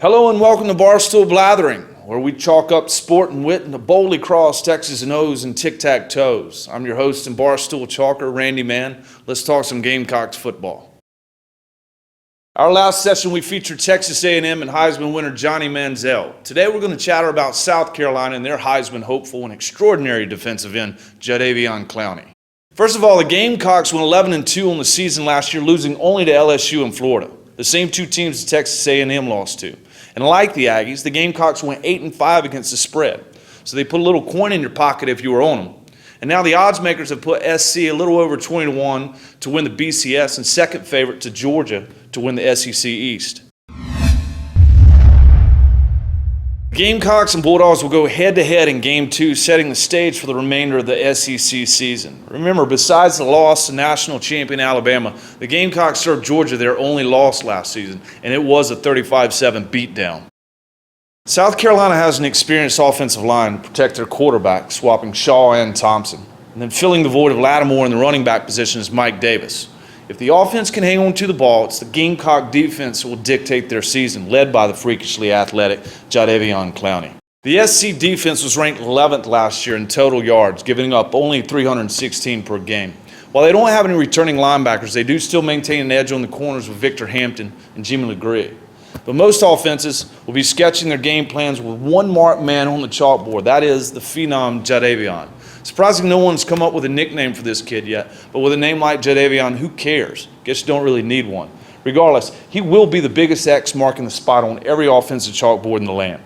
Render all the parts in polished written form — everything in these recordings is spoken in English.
Hello and welcome to Barstool Blathering, where we chalk up sport and wit into boldly cross X's and O's and tic-tac-toes. I'm your host and Barstool Chalker, Randy Mann. Let's talk some Gamecocks football. Our last session we featured Texas A&M and Heisman winner Johnny Manziel. Today we're going to chatter about South Carolina and their Heisman hopeful and extraordinary defensive end, Jadeveon Clowney. First of all, the Gamecocks went 11-2 on the season last year, losing only to LSU and Florida, the same two teams that Texas A&M lost to. And like the Aggies, the Gamecocks went 8-5 against the spread. So they put a little coin in your pocket if you were on them. And now the odds makers have put SC a little over 20-1 to win the BCS and second favorite to Georgia to win the SEC East. Gamecocks and Bulldogs will go head-to-head in Game 2, setting the stage for the remainder of the SEC season. Remember, besides the loss to national champion Alabama, the Gamecocks served Georgia their only loss last season, and it was a 35-7 beatdown. South Carolina has an experienced offensive line to protect their quarterback, swapping Shaw and Thompson. And then filling the void of Lattimore in the running back position is Mike Davis. If the offense can hang on to the ball, it's the Gamecock defense that will dictate their season, led by the freakishly athletic Jadeveon Clowney. The SC defense was ranked 11th last year in total yards, giving up only 316 per game. While they don't have any returning linebackers, they do still maintain an edge on the corners with Victor Hampton and Jimmy LeGree. But most offenses will be sketching their game plans with one marked man on the chalkboard. That is the phenom Jadeveon. Surprisingly, no one's come up with a nickname for this kid yet, but with a name like Jadeveon, who cares? Guess you don't really need one. Regardless, he will be the biggest X marking the spot on every offensive chalkboard in the land.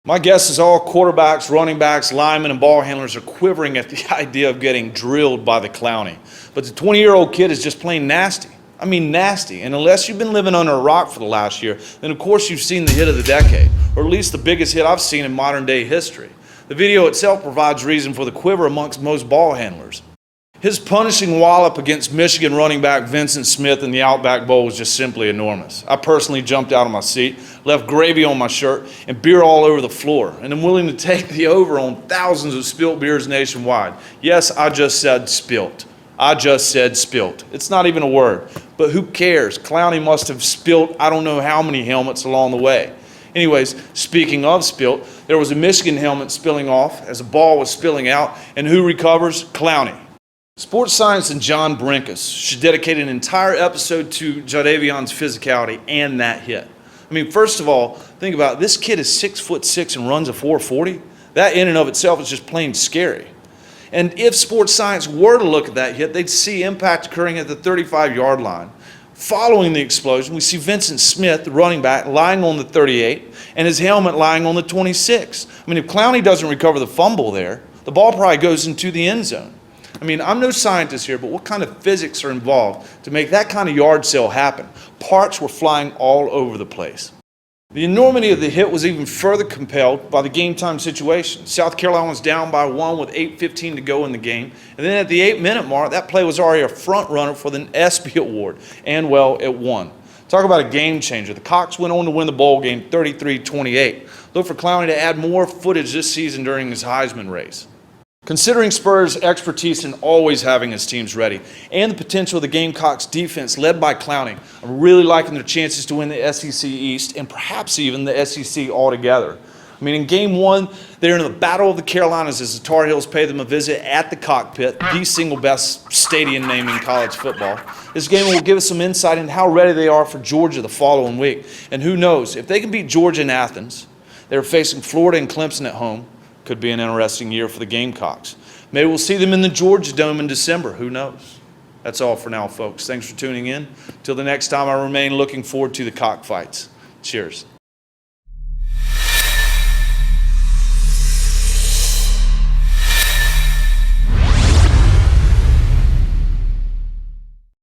My guess is all quarterbacks, running backs, linemen, and ball handlers are quivering at the idea of getting drilled by the Clowney. But the 20-year-old kid is just plain nasty. I mean nasty. And unless you've been living under a rock for the last year, then of course you've seen the hit of the decade, or at least the biggest hit I've seen in modern day history. The video itself provides reason for the quiver amongst most ball handlers. His punishing wallop against Michigan running back Vincent Smith in the Outback Bowl was just simply enormous. I personally jumped out of my seat, left gravy on my shirt, and beer all over the floor, and I'm willing to take the over on thousands of spilt beers nationwide. Yes, I just said spilt. I just said spilt. It's not even a word, but who cares? Clowney must have spilt I don't know how many helmets along the way. Anyways, speaking of spilt, there was a Michigan helmet spilling off as a ball was spilling out, and who recovers? Clowney. Sports Science and John Brinkus should dedicate an entire episode to Jadeveon's physicality and that hit. I mean, first of all, think about it. This kid is 6'6" and runs a 4.40. That in and of itself is just plain scary. And if Sports Science were to look at that hit, they'd see impact occurring at the 35-yard line. Following the explosion, we see Vincent Smith, the running back, lying on the 38 and his helmet lying on the 26. I mean, if Clowney doesn't recover the fumble there, the ball probably goes into the end zone. I mean, I'm no scientist here, but what kind of physics are involved to make that kind of yard sale happen? Parts were flying all over the place. The enormity of the hit was even further compelled by the game time situation. South Carolina was down by 1 with 8:15 to go in the game. And then at the 8-minute mark, that play was already a front runner for the ESPY Award. And, well, it won. Talk about a game changer. The Cox went on to win the bowl game 33-28. Look for Clowney to add more footage this season during his Heisman race. Considering Spurs' expertise in always having his teams ready and the potential of the Gamecocks defense led by Clowney, I'm really liking their chances to win the SEC East and perhaps even the SEC altogether. I mean, in Game 1, they're in the Battle of the Carolinas as the Tar Heels pay them a visit at the Cockpit, the single best stadium name in college football. This game will give us some insight into how ready they are for Georgia the following week. And who knows, if they can beat Georgia in Athens, they're facing Florida and Clemson at home. Could be an interesting year for the Gamecocks. Maybe we'll see them in the Georgia Dome in December. Who knows? That's all for now, folks. Thanks for tuning in. Till the next time, I remain looking forward to the cockfights. Cheers.